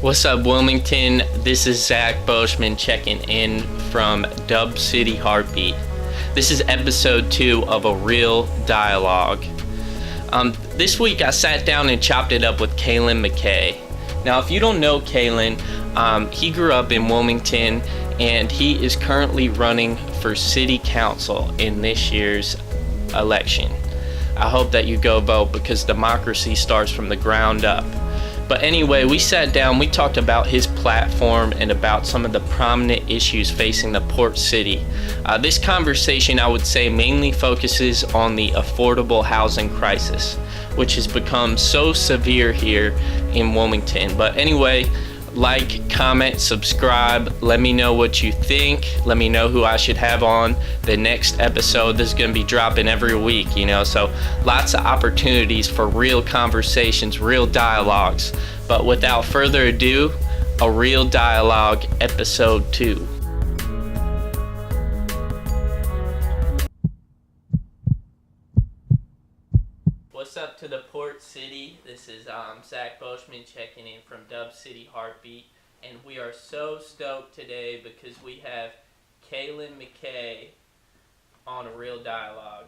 What's up, Wilmington? This is Zach Beauchemin checking in from Dub City Heartbeat. This is episode 2 of A Real Dialogue. This week I sat down and chopped it up with Caylan McKay. Now, if you don't know Caylan, he grew up in Wilmington and he is currently running for city council in this year's election. I hope that you go vote because democracy starts from the ground up. But anyway, we sat down, we talked about his platform and about some of the prominent issues facing the port city. This conversation, I would say, mainly focuses on the affordable housing crisis, which has become so severe here in Wilmington. But anyway, like, comment, subscribe, let me know what you think, let me know who I should have on the next episode. This is going to be dropping every week, so lots of opportunities for real conversations, real dialogues. But without further ado, A Real Dialogue, episode 2. What's up to the Port City? This is Zach Beauchemin checking in from Dub City Heartbeat, and we are so stoked today because we have Caylan McKay on A Real Dialogue.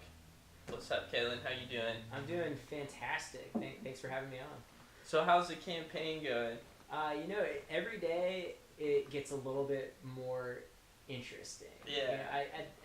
What's up, Caylan? How you doing? I'm doing fantastic. Thanks for having me on. So how's the campaign going? Every day it gets a little bit more interesting. Yeah.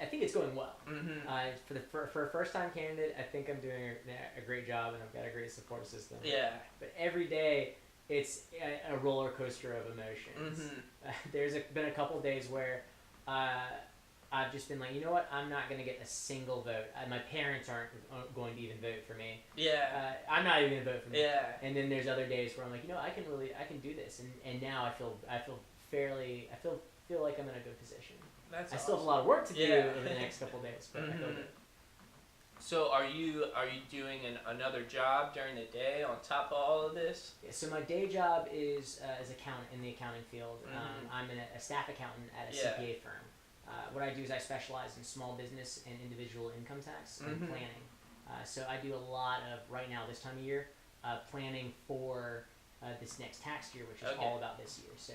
I think it's going well. Mm-hmm. For a first-time candidate, I think I'm doing a great job, and I've got a great support system. Yeah. But every day, it's a roller coaster of emotions. Mm-hmm. There's been a couple days where I've just been like, you know what? I'm not going to get a single vote. My parents aren't going to even vote for me. Yeah. I'm not even going to vote for me. Yeah. And then there's other days where I'm like, I can do this. And now I feel like I'm in a good position. That's I still have a awesome. lot of work to do Yeah. over the next couple of days, but I feel good. So are you doing another job during the day on top of all of this? Yeah, so my day job is accountant in the accounting field. Mm-hmm. I'm a staff accountant at a CPA firm. What I do is I specialize in small business and individual income tax and Mm-hmm. planning. So I do a lot of, right now this time of year, planning for this next tax year, which is all about this year. So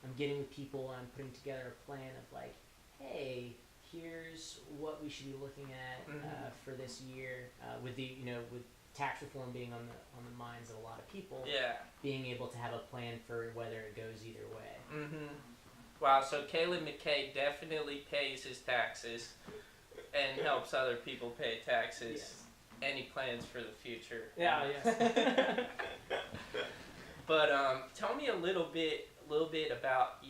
I'm getting with people and I'm putting together a plan of like, hey, here's what we should be looking at for this year. With tax reform being on the minds of a lot of people, being able to have a plan for whether it goes either way. Mm-hmm. Wow, so Caylan McKay definitely pays his taxes and helps other people pay taxes. Yes. Any plans for the future? Yeah, yes. But tell me a little bit about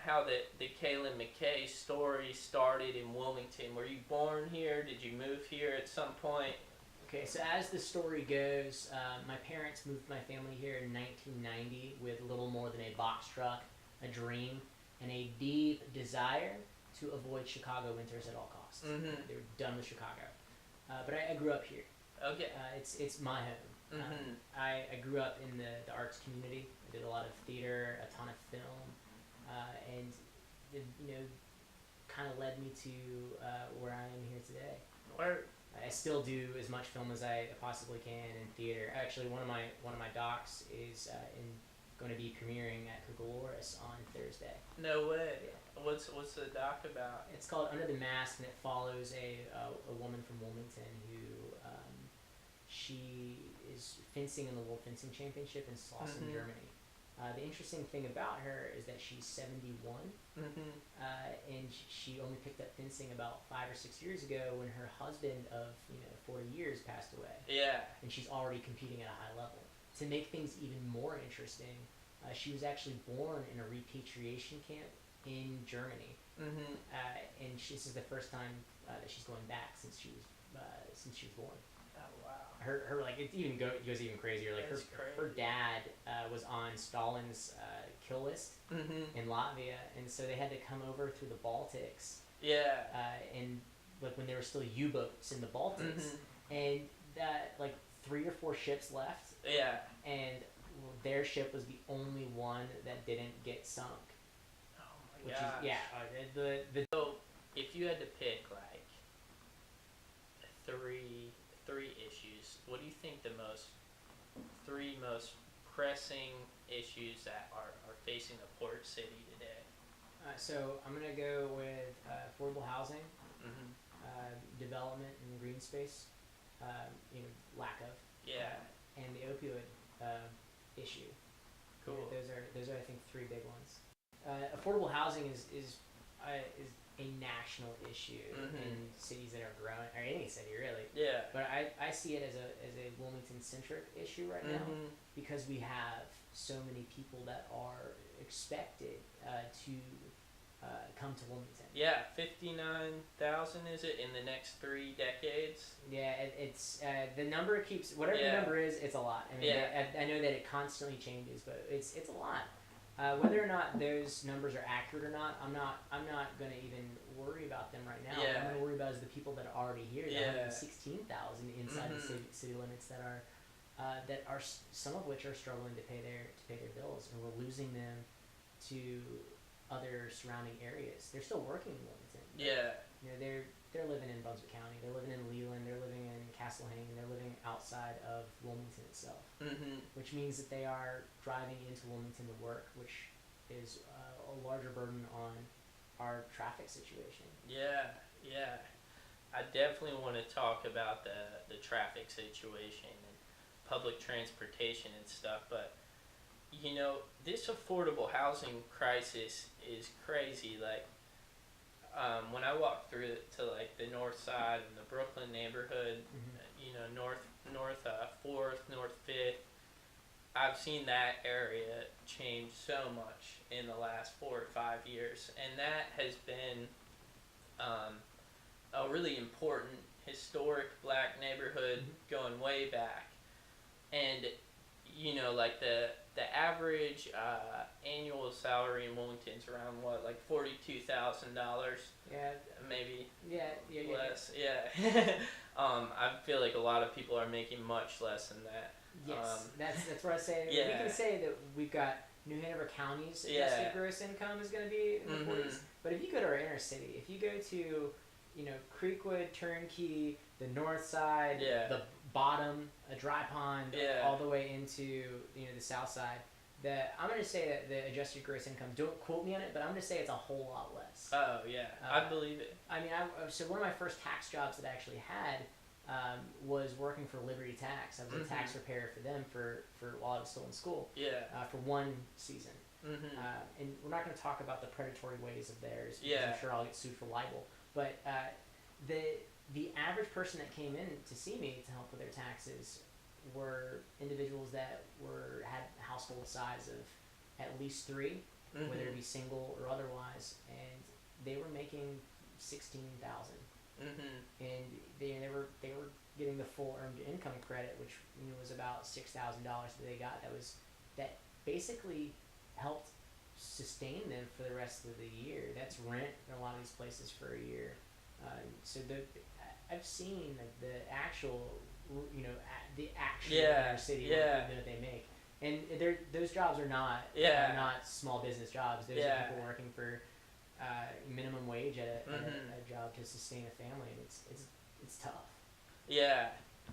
how the Caylan McKay story started in Wilmington. Were you born here? Did you move here at some point? Okay, so as the story goes, my parents moved my family here in 1990 with little more than a box truck, a dream, and a deep desire to avoid Chicago winters at all costs. Mm-hmm. They were done with Chicago. But I grew up here. Okay. It's my home. Mm-hmm. I grew up in the arts community. I did a lot of theater, a ton of film, and it, kind of led me to where I am here today. Where? I still do as much film as I possibly can in theater. Actually, one of my docs is going to be premiering at Coca-Cola on Thursday. No way. Yeah. What's the doc about? It's called Under the Mask, and it follows a woman from Wilmington who she is fencing in the World Fencing Championship in Slauson, Mm-hmm. Germany. The interesting thing about her is that she's 71, Mm-hmm. and she only picked up fencing about 5 or 6 years ago when her husband of 40 years passed away. Yeah. And she's already competing at a high level. To make things even more interesting, she was actually born in a repatriation camp in Germany, Mm-hmm. and this is the first time that she's going back since she was born. Oh wow. Her like it even goes even crazier. Like That's her dad was on Stalin's kill list Mm-hmm. in Latvia, and so they had to come over through the Baltics. Yeah. And like when there were still U-boats in the Baltics, and like 3 or 4 ships left. Yeah. And their ship was the only one that didn't get sunk. Oh my gosh. So if you had to pick like three issues, what do you think the 3 most pressing issues that are facing the port city today? So I'm gonna go with affordable housing, Mm-hmm. development and green space, lack of, Yeah. and the opioid issue. Cool. Those are I think three big ones. Affordable housing is a national issue in cities that are growing, or any city really. Yeah. But I see it as a Wilmington centric issue right now, because we have so many people that are expected to come to Wilmington. Yeah, 59,000 is it in the next 3 decades? Yeah, it's the number keeps, whatever the number is, it's a lot. I mean, I know that it constantly changes, but it's a lot. Whether or not those numbers are accurate or not, I'm not gonna even worry about them right now. What I'm gonna worry about is the people that are already here. The 116,000 inside the city limits that are some of which are struggling to pay their bills, and we're losing them to other surrounding areas. They're still working in Wilmington. Yeah. They're living in Brunswick County. They're living in Leland. They're living in Castlehane. They're living outside of Wilmington itself. Which means that they are driving into Wilmington to work, which is a larger burden on our traffic situation. Yeah. I definitely want to talk about the traffic situation and public transportation and stuff, but this affordable housing crisis is crazy. Like, when I walk through to like the north side and the Brooklyn neighborhood, north 4th, north 5th, I've seen that area change so much in the last 4 or 5 years, and that has been a really important historic black neighborhood going way back. And like the average annual salary in Wilmington's around what, like $42,000? Yeah. Maybe. Yeah. Less. Yeah. I feel like a lot of people are making much less than that. Yes, that's what I say. Yeah. We can say that we've got New Hanover County's adjusted gross income is going to be in the 40s. But if you go to our inner city, if you go to Creekwood, Turnkey, the north side, the bottom, a dry pond, all the way into the south side, I'm going to say that the adjusted gross income, don't quote me on it, but I'm going to say it's a whole lot less. Oh yeah, I believe it. I mean, so one of my first tax jobs that I actually had was working for Liberty Tax. I was a tax preparer for them for while I was still in school. Yeah. For one season. And we're not going to talk about the predatory ways of theirs, because I'm sure I'll get sued for libel. But the average person that came in to see me to help with their taxes were individuals that had household size of at least 3, whether it be single or otherwise, and they were making $16,000, and they were getting the full earned income credit, which was about $6,000 that they got. That basically helped sustain them for the rest of the year. That's rent in a lot of these places for a year. So I've seen the actual, inner city that they make, and those jobs are not small business jobs. Those are people working for minimum wage at a job to sustain a family, and it's tough. Yeah,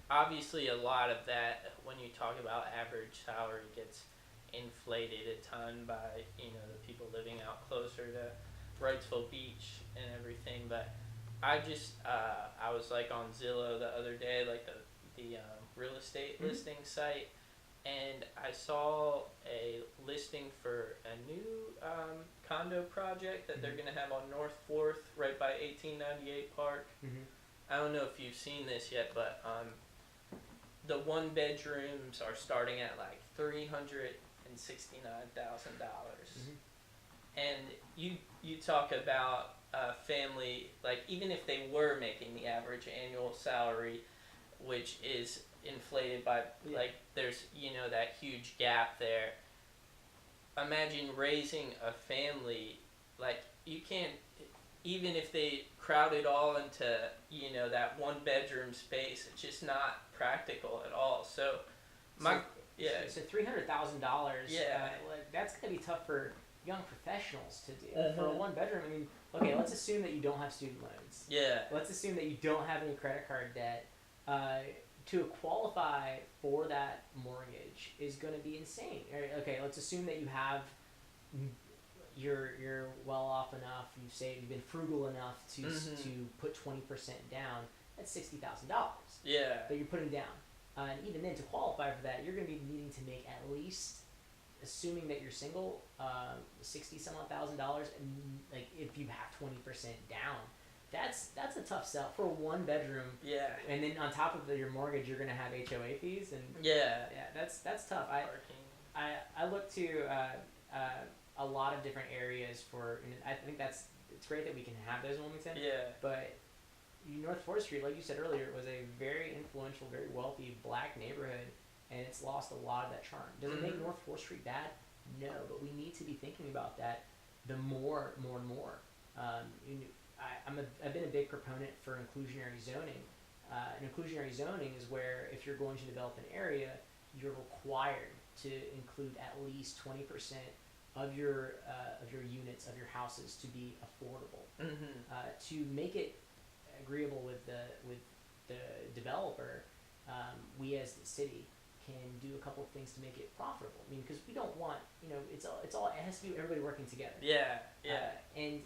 obviously a lot of that, when you talk about average salary, gets inflated a ton by the people living out closer to Wrightsville Beach and everything, but I was like on Zillow the other day, like the real estate listing site, and I saw a listing for a new condo project that they're going to have on North 4th, right by 1898 Park. I don't know if you've seen this yet, but the one bedrooms are starting at like $369,000. And you talk about a family, like even if they were making the average annual salary, which is inflated by like there's that huge gap there. Imagine raising a family, like you can't, even if they crowd it all into that one bedroom space, it's just not practical at all. So so $300,000, that's gonna be tough for young professionals to do. For a one bedroom, I mean, okay, let's assume that you don't have student loans. Let's assume that you don't have any credit card debt. to qualify for that mortgage is going to be insane. Okay, let's assume that you have you're well off enough. You've been frugal enough to put 20% down. That's $60,000. Yeah. That you're putting down, and even then, to qualify for that, you're going to be needing to make at least, assuming that you're single, $60,000, and like if you have 20% down. That's a tough sell for a 1 bedroom. Yeah. And then on top of your mortgage, you're gonna have HOA fees and. Yeah. Yeah, that's tough. I look to a lot of different areas for. And I think it's great that we can have those in Wilmington. Yeah. But North 4th Street, like you said earlier, was a very influential, very wealthy black neighborhood, and it's lost a lot of that charm. Does it make North 4th Street bad? No, but we need to be thinking about that. The more and more. I've been a big proponent for inclusionary zoning. And inclusionary zoning is where if you're going to develop an area, you're required to include at least 20% of your units of your houses to be affordable. To make it agreeable with the developer, we as the city can do a couple of things to make it profitable. I mean, because we don't want, it has to be everybody working together. Yeah. And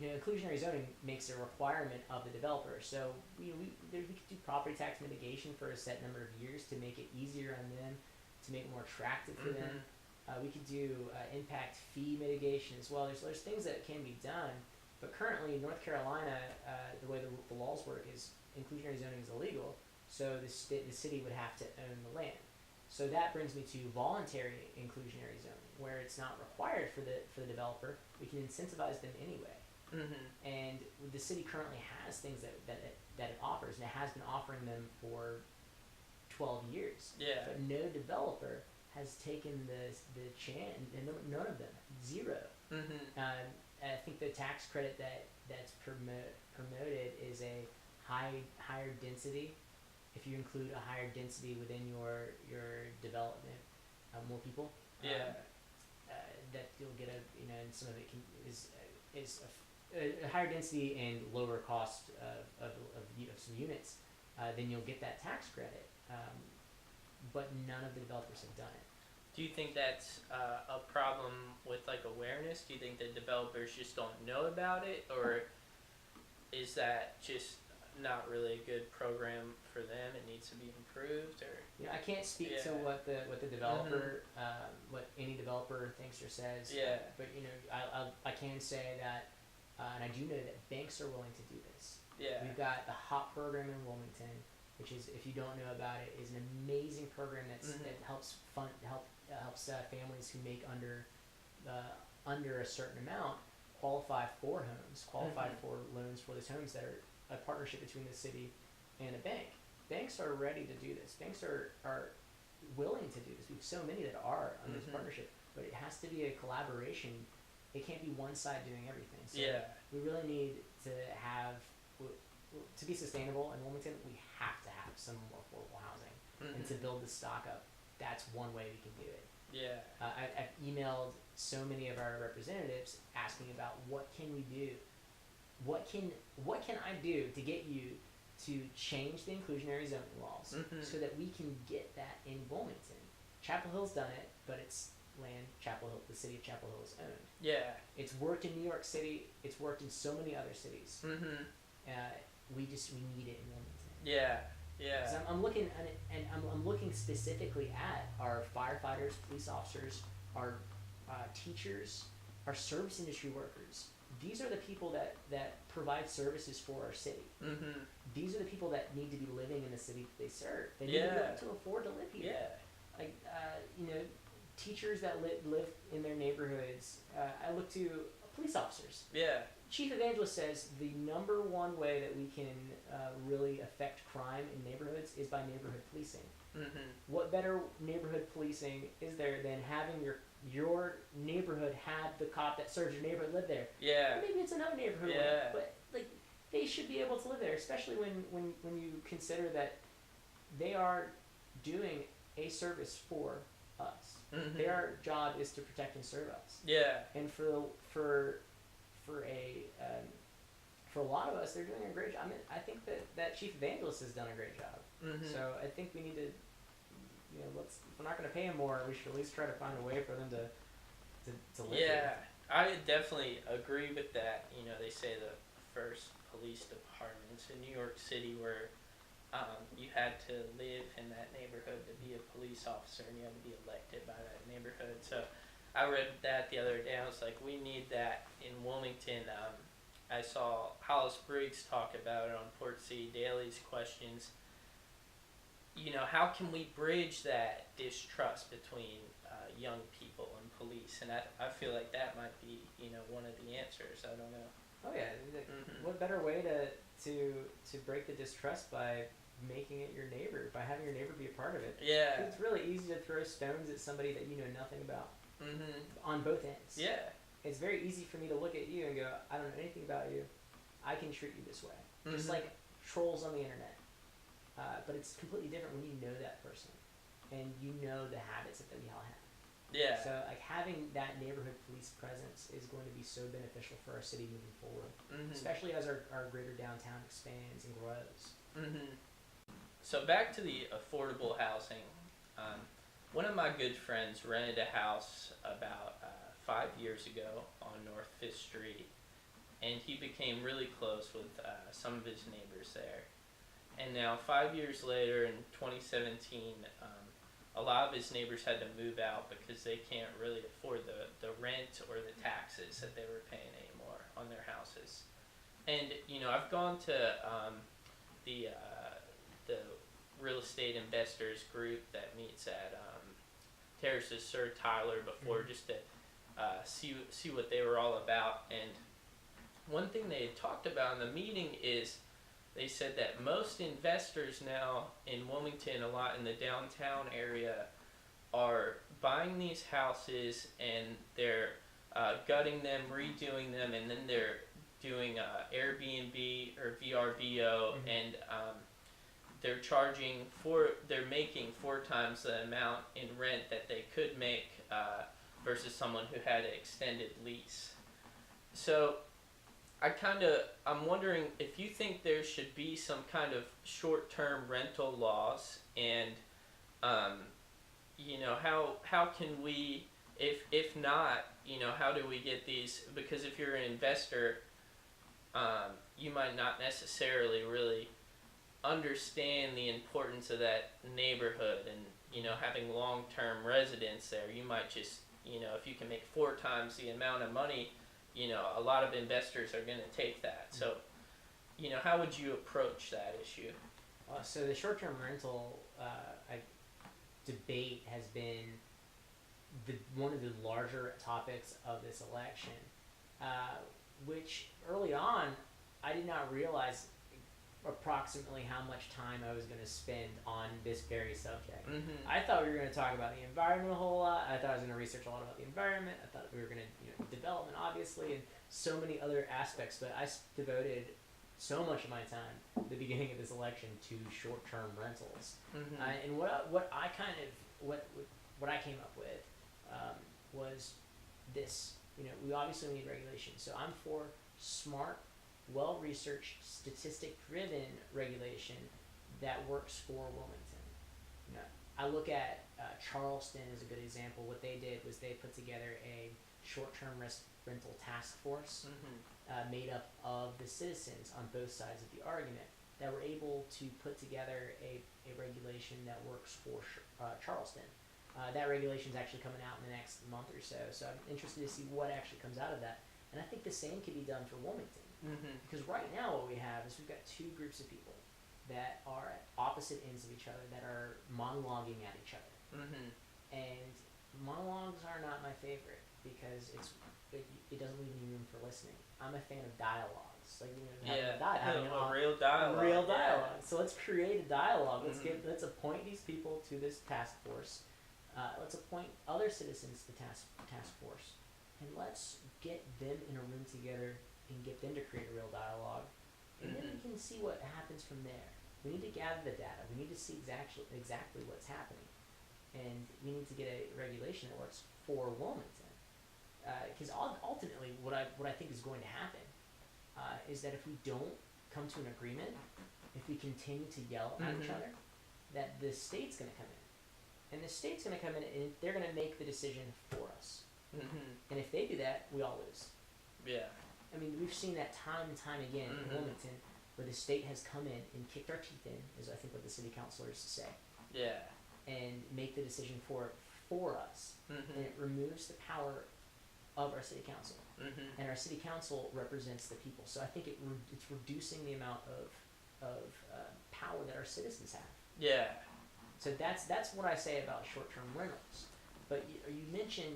inclusionary zoning makes a requirement of the developer. So we could do property tax mitigation for a set number of years to make it easier on them, to make it more attractive for them. We could do impact fee mitigation as well. There's things that can be done, but currently in North Carolina, the way the laws work is inclusionary zoning is illegal. So the city would have to own the land. So that brings me to voluntary inclusionary zoning, where it's not required for the developer. We can incentivize them anyway. And the city currently has things that it offers, and it has been offering them for 12 years. Yeah. But no developer has taken the chance, and none of them, zero. I think the tax credit that's promoted is a higher density. If you include a higher density within your development, more people. That you'll get and some of it is a higher density and lower cost of some units, then you'll get that tax credit. But none of the developers have done it. Do you think that's a problem with awareness? Do you think the developers just don't know about it, or is that just not really a good program for them? It needs to be improved, or I can't speak to what the developer, what any developer thinks or says. Yeah. But I can say that, and I do know that banks are willing to do this. Yeah. We've got the HOP program in Wilmington, which is, if you don't know about it, is an amazing program that helps families who make under a certain amount qualify for homes, for loans for those homes that are a partnership between the city and a bank. Banks are ready to do this. Banks are willing to do this. We have so many that are under this partnership, but it has to be a collaboration. It can't be one side doing everything. So we really need to have, to be sustainable in Wilmington, we have to have some more affordable housing. And to build the stock up, that's one way we can do it. Yeah. I've emailed so many of our representatives asking about what can we do? What can I do to get you to change the inclusionary zoning laws so that we can get that in Wilmington? Chapel Hill's done it, but it's land the city of Chapel Hill is owned. Yeah. It's worked in New York City. It's worked in so many other cities. We need it in Wilmington. Yeah. Yeah. So I'm looking I'm looking specifically at our firefighters, police officers, our teachers, our service industry workers. These are the people that provide services for our city. These are the people that need to be living in the city that they serve. They need to be able to afford to live here. Yeah. Teachers that live in their neighborhoods. I look to police officers. Yeah. Chief Evangelist says the number one way that we can really affect crime in neighborhoods is by neighborhood policing. What better neighborhood policing is there than having your neighborhood have the cop that serves your neighborhood live there? Yeah. Or maybe it's another neighborhood, Yeah. but they should be able to live there, especially when you consider that they are doing a service for us. Their job is to protect and serve us. Yeah. And for a lot of us, they're doing a great job. I mean, I think that Chief Evangelist has done a great job. Mm-hmm. So I think we need to, if we're not going to pay them more, we should at least try to find a way for them to live here. I definitely agree with that. They say the first police departments in New York City where you had to live in that neighborhood to be a police officer, and you had to be elected by that neighborhood. So I read that the other day. I was like, we need that in Wilmington. I saw Hollis Briggs talk about it on Port City Daily's questions. How can we bridge that distrust between young people and police? And I feel like that might be, one of the answers. I don't know. Oh yeah, what better way to break the distrust by making it your neighbor, by having your neighbor be a part of it. Yeah. It's really easy to throw stones at somebody that you know nothing about. Mm-hmm. On both ends. Yeah. It's very easy for me to look at you and go, I don't know anything about you. I can treat you this way. Mm-hmm. Just like trolls on the internet. But it's completely different when you know that person and you know the habits that we all have. Yeah. So like having that neighborhood police presence is going to be so beneficial for our city moving forward, especially as our greater downtown expands and grows. Mm-hmm. So back to the affordable housing. One of my good friends rented a house about 5 years ago on North 5th Street, and he became really close with some of his neighbors there. And now 5 years later, in 2017, a lot of his neighbors had to move out because they can't really afford the rent or the taxes that they were paying anymore on their houses. And I've gone to the real estate investors group that meets at Terrace's Sir Tyler before, just to see what they were all about. And one thing they had talked about in the meeting is they said that most investors now in Wilmington, a lot in the downtown area, are buying these houses and they're gutting them, redoing them, and then they're doing Airbnb or VRBO, and they're making 4 times the amount in rent that they could make versus someone who had an extended lease. So I'm wondering if you think there should be some kind of short-term rental laws, and how can we, if not, how do we get these? Because if you're an investor, you might not necessarily really understand the importance of that neighborhood and having long-term residents there. You might just if you can make 4 times the amount of money, a lot of investors are going to take that. So how would you approach that issue? So the short-term rental debate has been one of the larger topics of this election, which early on I did not realize approximately how much time I was going to spend on this very subject. I thought we were going to talk about the environment a whole lot. I thought I was going to research a lot about the environment. I thought we were going to development, obviously, and so many other aspects. But I devoted so much of my time at the beginning of this election to short-term rentals. And what I came up with was this. We obviously need regulation. So I'm for smart, well-researched, statistic-driven regulation that works for Wilmington. I look at Charleston as a good example. What they did was they put together a short-term rental task force made up of the citizens on both sides of the argument that were able to put together a regulation that works for Charleston. That regulation is actually coming out in the next month or so, so I'm interested to see what actually comes out of that. And I think the same could be done for Wilmington. Because right now what we have is we've got 2 groups of people that are at opposite ends of each other that are monologuing at each other. And monologues are not my favorite because it doesn't leave any room for listening. I'm a fan of dialogues. Like having a real dialogue. Real dialogue. Yeah. So let's create a dialogue. Let's appoint these people to this task force. Let's appoint other citizens to the task force, and let's get them in a room together and get them to create a real dialogue, and then we can see what happens from there. We need to gather the data. We need to see exactly what's happening, and we need to get a regulation that works for Wilmington. Because ultimately, what I think is going to happen is that if we don't come to an agreement, if we continue to yell at each other, that the state's going to come in. And the state's going to come in and they're going to make the decision for us. And if they do that, we all lose. Yeah. I mean, we've seen that time and time again in Wilmington, where the state has come in and kicked our teeth in, is I think what the city councilors say. Yeah. And make the decision for us. And it removes the power of our city council. And our city council represents the people. So I think it's reducing the amount of power that our citizens have. Yeah. So that's what I say about short-term rentals. But you mentioned,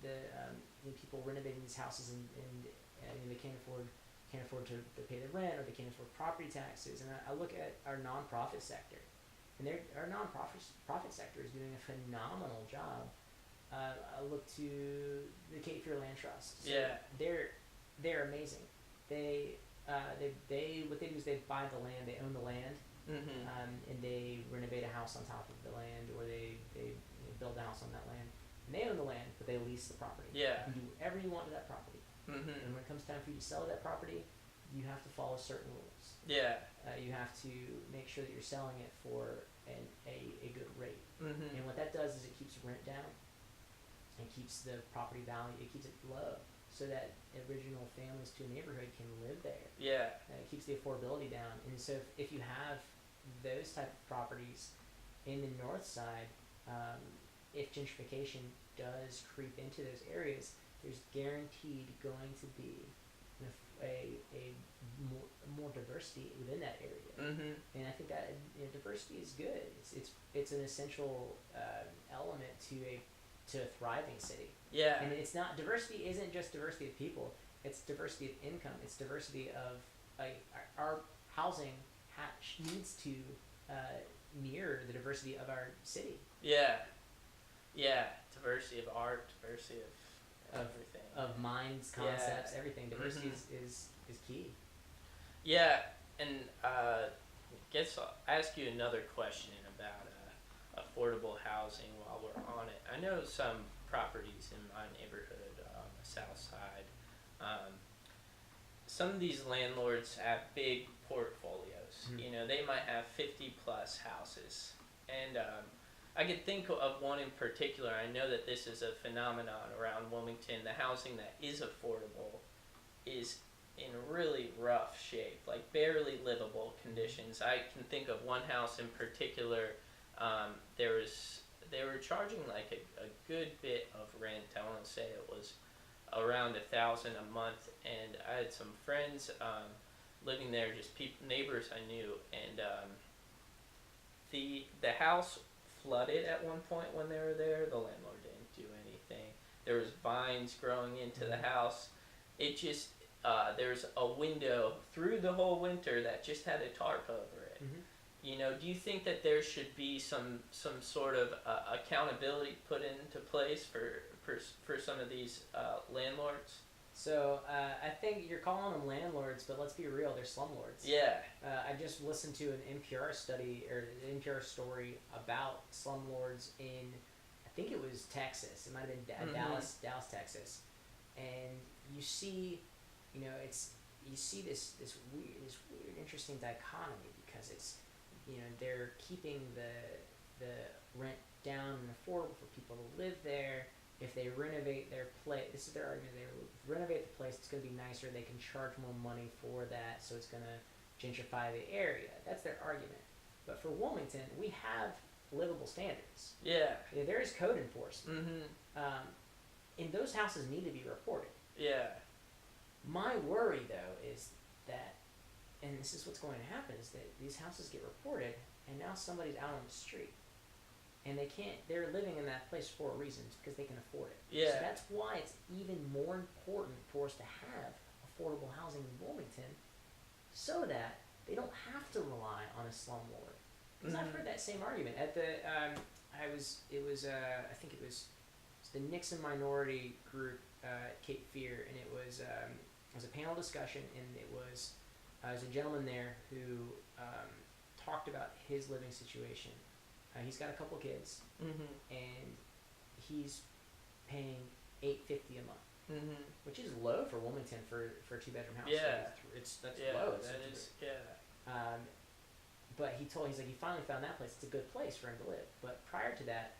the people renovating these houses and they can't afford to pay the rent, or they can't afford property taxes. And I look at our nonprofit sector, and our nonprofit sector is doing a phenomenal job. I look to the Cape Fear Land Trust. So yeah. They're amazing. They what they do is they buy the land, they own the land, and they renovate a house on top of the land, or they build a house on that land. And they own the land, but they lease the property. Yeah. You can do whatever you want to that property. And when it comes time for you to sell that property, you have to follow certain rules. Yeah. You have to make sure that you're selling it for a good rate. And what that does is it keeps rent down, and keeps the property value, it keeps it low, so that original families to a neighborhood can live there. Yeah. It keeps the affordability down. And so if you have those type of properties in the north side, if gentrification does creep into those areas, there's guaranteed going to be a more diversity within that area. And I think that diversity is good. It's an essential element to a thriving city. Yeah. And it's not, diversity isn't just diversity of people, it's diversity of income, it's diversity of our housing needs to mirror the diversity of our city. Yeah. Yeah. Diversity of art, diversity of everything. Of minds, concepts, everything. Diversity is key. Yeah, and guess I'll ask you another question about affordable housing while we're on it. I know some properties in my neighborhood on the south side. Some of these landlords have big portfolios. They might have 50 plus houses. And I could think of one in particular. I know that this is a phenomenon around Wilmington. The housing that is affordable is in really rough shape, like barely livable conditions. I can think of one house in particular. They were charging like a good bit of rent. I want to say it was around $1,000 a month, and I had some friends living there, just neighbors I knew, and the house flooded at one point when they were there. The landlord didn't do anything. There was vines growing into the house. It just there's a window through the whole winter that just had a tarp over it. Do you think that there should be some sort of accountability put into place for some of these landlords? So I think you're calling them landlords, but let's be real, they're slumlords. Yeah. I just listened to an NPR study, or an NPR story about slumlords in, I think it was Texas. It might have been Dallas, Texas. And you see, you see this weird, interesting dichotomy, because it's, they're keeping the rent down and affordable for people to live there. If they renovate their place, this is their argument, they renovate the place, it's going to be nicer, they can charge more money for that, so it's going to gentrify the area. That's their argument. But for Wilmington, we have livable standards. Yeah. There is code enforcement. And those houses need to be reported. Yeah. My worry, though, is that, and this is what's going to happen, is that these houses get reported, and now somebody's out on the street. And they're living in that place for a reason, because they can afford it. Yeah. So that's why it's even more important for us to have affordable housing in Wilmington, so that they don't have to rely on a slumlord. Because I've heard that same argument at the, I think it was the Nixon minority group, Cape Fear, and it was a panel discussion, and it was a gentleman there who talked about his living situation. He's got a couple kids, and he's paying $850 a month. which is low for Wilmington for a 2-bedroom house. Yeah. That's Yeah, low. It's that is, yeah. But he's like, he finally found that place. It's a good place for him to live. But prior to that,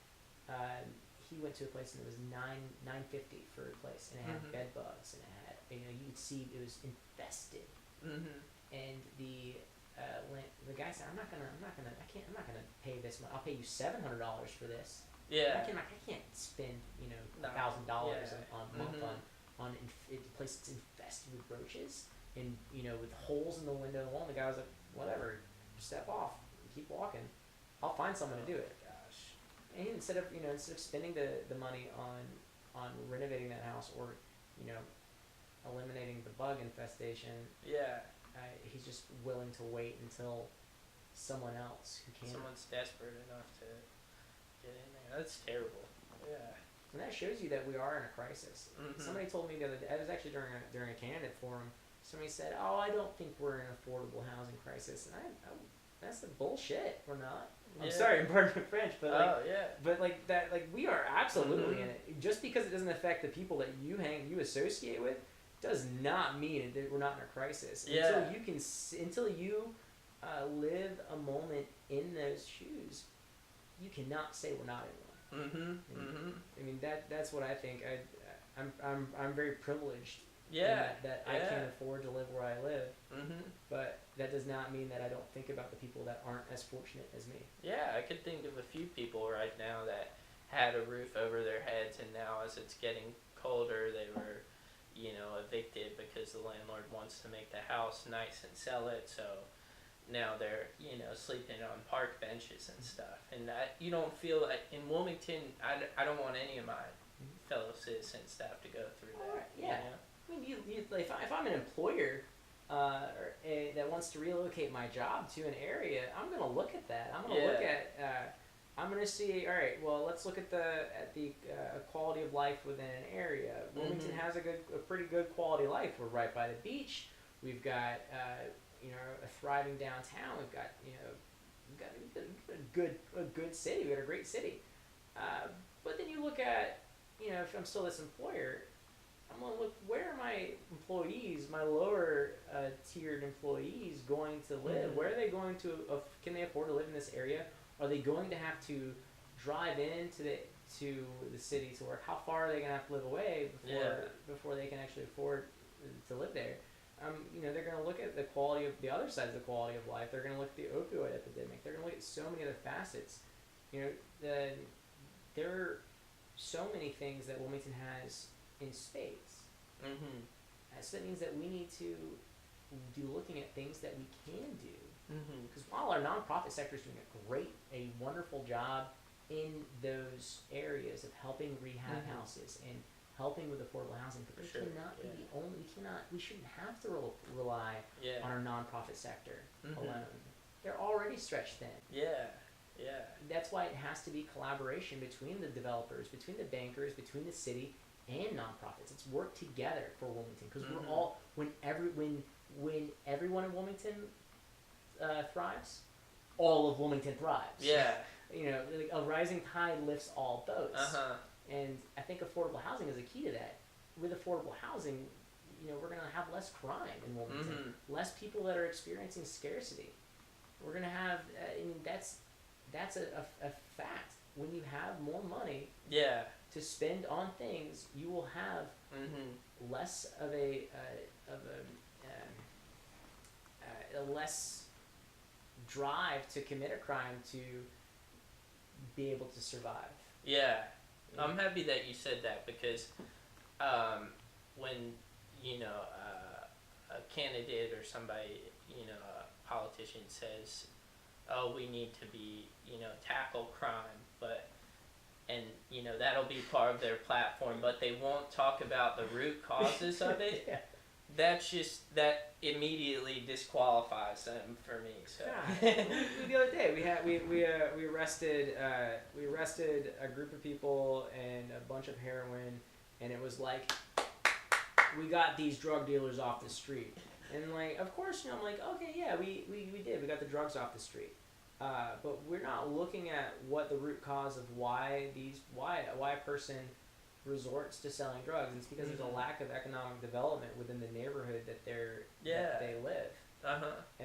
he went to a place and it was $950 for a place, and it had bed bugs, and it had, you could see it was infested. And the guy said, I'm not gonna pay this much. I'll pay you $700 for this. Yeah. I can't spend $1,000 on a month on a place that's infested with roaches and with holes in the window and the wall. And the guy was like, whatever, step off, keep walking. I'll find someone to do it. Gosh. And instead of spending the money on renovating that house or eliminating the bug infestation, he's just willing to wait until someone else who can. Someone's desperate enough to get in there. That's terrible. Yeah. And that shows you that we are in a crisis. Somebody told me the other day, I was actually during a candidate forum, somebody said, oh, I don't think we're in an affordable housing crisis. And I that's the bullshit. We're not. I'm sorry, pardon my French, but we are absolutely in it. Just because it doesn't affect the people that you associate with, does not mean that we're not in a crisis. Yeah. Until you live a moment in those shoes, you cannot say we're not in one. I mean that's what I think. I'm very privileged. Yeah. That I can afford to live where I live. But that does not mean that I don't think about the people that aren't as fortunate as me. Yeah, I could think of a few people right now that had a roof over their heads, and now as it's getting colder, they were, evicted because the landlord wants to make the house nice and sell it. So now they're, sleeping on park benches and stuff. And you don't feel like in Wilmington, I don't want any of my fellow citizens to have to go through that. Yeah. I mean, if I'm an employer that wants to relocate my job to an area, I'm going to look at that. I'm going to look at. I'm going to see. All right. Well, let's look at the quality of life within an area. Wilmington has a pretty good quality of life. We're right by the beach. We've got a thriving downtown. We've got a good city. We've got a great city. But then you look at if I'm still this employer, I'm going to look, where are my employees, my lower tiered employees going to live? Where are they going to, can they afford to live in this area? Are they going to have to drive into the city to work? How far are they going to have to live away before they can actually afford to live there? They're going to look at the other side of the quality of life. They're going to look at the opioid epidemic. They're going to look at so many other facets. There are so many things that Wilmington has in spades. So that means that we need to be looking at things that we can do. Because while our nonprofit sector is doing a wonderful job in those areas of helping rehab houses and helping with affordable housing, but we cannot be the only. We shouldn't have to rely on our nonprofit sector alone. They're already stretched thin. That's why it has to be collaboration between the developers, between the bankers, between the city and nonprofits. It's work together for Wilmington, because we're all when everyone in Wilmington thrives, all of Wilmington thrives. A rising tide lifts all boats. And I think affordable housing is a key to that. With affordable housing, we're going to have less crime in Wilmington, less people that are experiencing scarcity. We're going to have, that's a fact. When you have more money to spend on things, you will have less of a less drive to commit a crime to be able to survive. I'm happy that you said that, because when a candidate or somebody, a politician says, oh, we need to be, tackle crime, and that'll be part of their platform, but they won't talk about the root causes of it. That immediately disqualifies them for me. So the other day we arrested a group of people and a bunch of heroin, and it was like, we got these drug dealers off the street, and of course I'm like, okay, we did, we got the drugs off the street, but we're not looking at what the root cause of why a person resorts to selling drugs, and it's because there's a lack of economic development within the neighborhood that that they live. I mean, I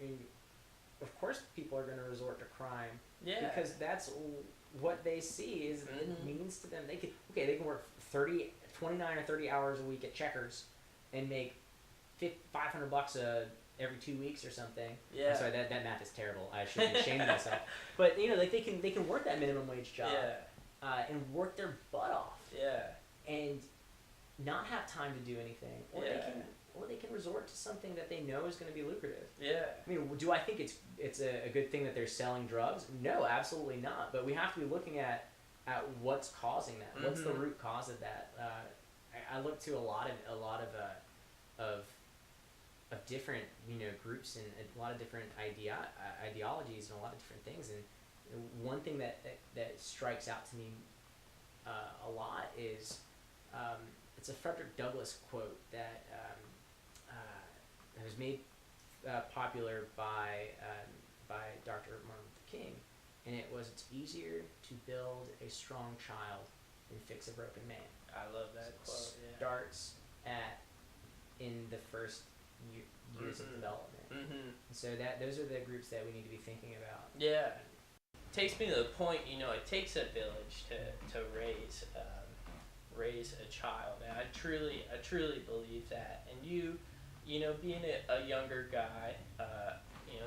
mean, of course people are going to resort to crime. Yeah. Because that's what they see is it means to them. They can work 29 or 30 hours a week at Checkers and make $500 every 2 weeks or something. Yeah. I'm sorry, that math is terrible. I should be ashamed of myself. But like they can work that minimum wage job. Yeah. And work their butt off. Yeah. And not have time to do anything, or they can resort to something that they know is going to be lucrative. Yeah. I mean, do I think it's a good thing that they're selling drugs? No, absolutely not. But we have to be looking at what's causing that. What's the root cause of that? I look to a lot of different groups and a lot of different ideologies and a lot of different things. And one thing that strikes out to me a lot is it's a Frederick Douglass quote that was made popular by Dr. Martin Luther King, and it was, "It's easier to build a strong child than fix a broken man." I love that quote. Yeah. Starts in the first years of development. And so those are the groups that we need to be thinking about. Yeah. Takes me to the point, it takes a village to raise a child, and I truly believe that. And you being a younger guy,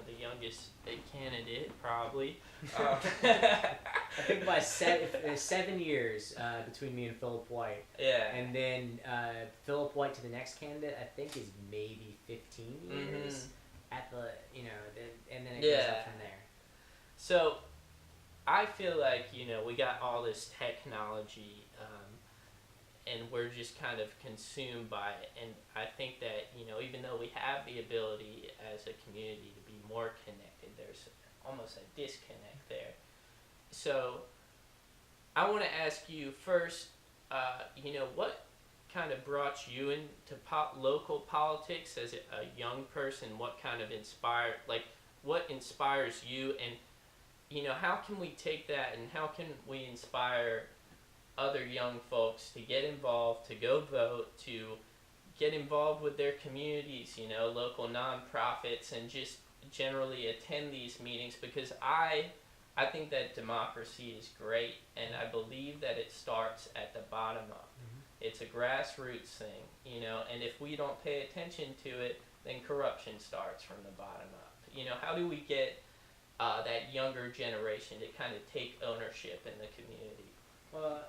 the youngest candidate probably. I think by 7 years between me and Philip White. Yeah. And then Philip White to the next candidate, I think, is maybe 15 years at the and then it goes up from there. So I feel like we got all this technology, and we're just kind of consumed by it. And I think that even though we have the ability as a community to be more connected, there's almost a disconnect there. So I want to ask you first, what kind of brought you into local politics as a young person? What kind of what inspires you, and how can we take that and how can we inspire other young folks to get involved, to go vote, to get involved with their communities, local nonprofits, and just generally attend these meetings? Because I think that democracy is great, and I believe that it starts at the bottom up. It's a grassroots thing, and if we don't pay attention to it, then corruption starts from the bottom up. How do we get that younger generation to kind of take ownership in the community? Well,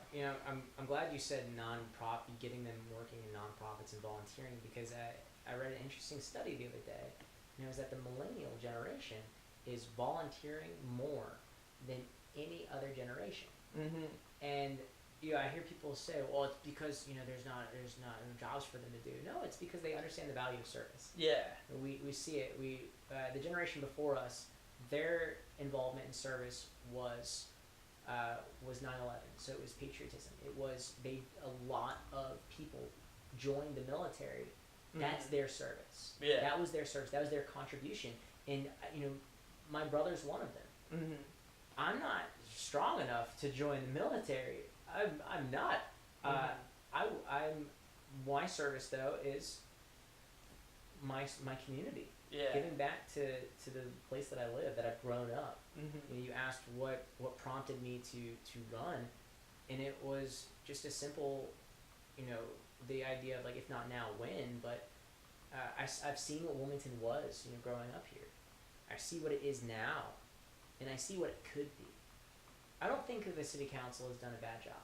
I'm glad you said nonprofit, getting them working in nonprofits and volunteering, because I read an interesting study the other day, and it was that the millennial generation is volunteering more than any other generation. And I hear people say, well, it's because there's not jobs for them to do. No, it's because they understand the value of service. Yeah. We see it. The generation before us, their involvement in service was 9/11. So it was patriotism. It was a lot of people joined the military. That's their service. Yeah. That was their service. That was their contribution. And my brother's one of them. I'm not strong enough to join the military. I'm not. My service though is my community. Yeah. Giving back to the place that I live, that I've grown up. You asked what prompted me to run, and it was just a simple, the idea of if not now, when. But I've seen what Wilmington was, growing up here. I see what it is now, and I see what it could be. I don't think that the city council has done a bad job,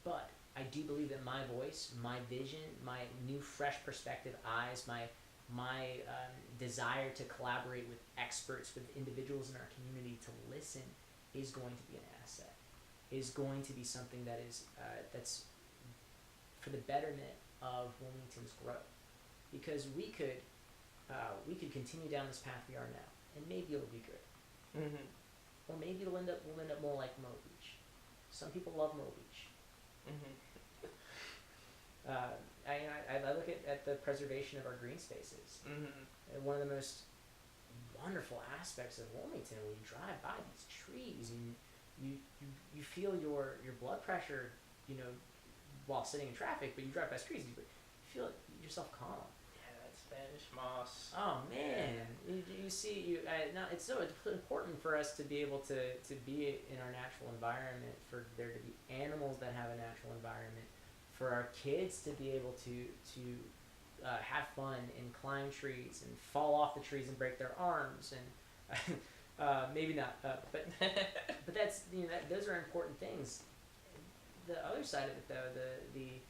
but I do believe that my voice, my vision, my new fresh perspective eyes, my desire to collaborate with experts, with individuals in our community, to listen, is going to be an asset. Is going to be something that is that's for the betterment of Wilmington's growth, because we could continue down this path we are now, and maybe it'll be good. Or maybe we'll end up more like Mo Beach. Some people love Mo Beach. I look at the preservation of our green spaces. One of the most wonderful aspects of Wilmington, when you drive by these trees and you feel your blood pressure, while sitting in traffic, but you drive by streets, you feel yourself calm. Yeah, that Spanish moss. Oh man, you see, now it's so important for us to be able to be in our natural environment, for there to be animals that have a natural environment, for our kids to be able to have fun and climb trees and fall off the trees and break their arms, and maybe not, but that's those are important things. The other side of it, though, the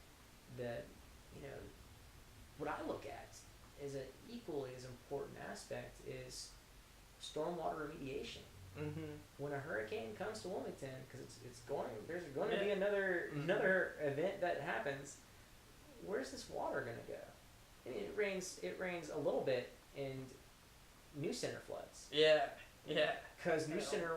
what I look at is an equally as important aspect is stormwater remediation. Mm-hmm. When a hurricane comes to Wilmington, because there's going to be another event that happens. Where's this water going to go? I mean, it rains a little bit, and New Center floods. Yeah. Because New Center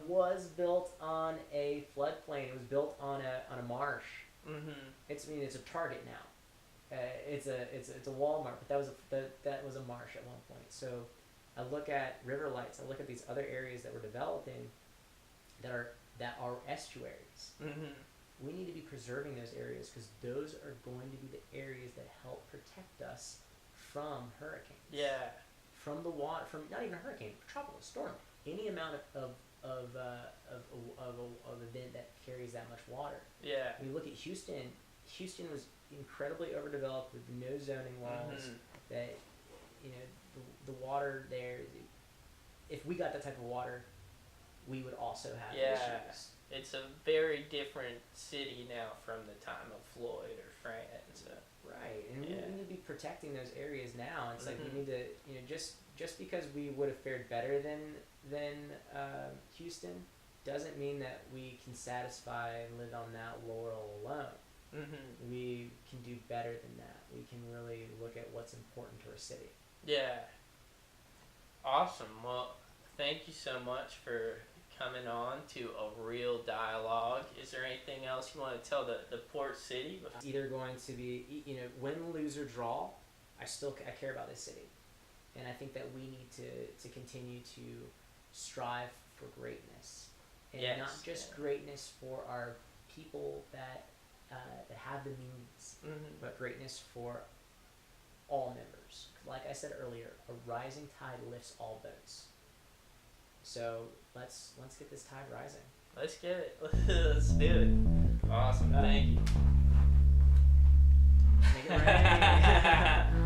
was built on a floodplain. It was built on a marsh. Mm-hmm. It's a Target now. It's a Walmart, but that was a marsh at one point. So I look at River Lights. I look at these other areas that we're developing that are estuaries. Mm-hmm. We need to be preserving those areas, because those are going to be the areas that help protect us from hurricanes. Yeah. From the water, from not even a hurricane, tropical storm, any amount of event that carries that much water. Yeah. We look at Houston. Houston was incredibly overdeveloped with no zoning laws. Mm-hmm. That the water there. If we got that type of water, we would also have issues. It's a very different city now from the time of Floyd or France. Right, and we need to be protecting those areas now. It's like Mm-hmm. we need to, just because we would have fared better than Houston, doesn't mean that we can satisfy and live on that laurel alone. Mm-hmm. We can do better than that. We can really look at what's important to our city. Yeah. Awesome. Well, thank you so much for coming on to a real dialogue. Is there anything else you want to tell the Port City? It's either going to be, win, lose, or draw. I care about this city, and I think that we need to continue to strive for greatness, and not just greatness for our people that have the means, but greatness for all members. Like I said earlier, a rising tide lifts all boats. So let's get this tide rising. Let's get it. Let's do it. Awesome. Thank you. Make it rain.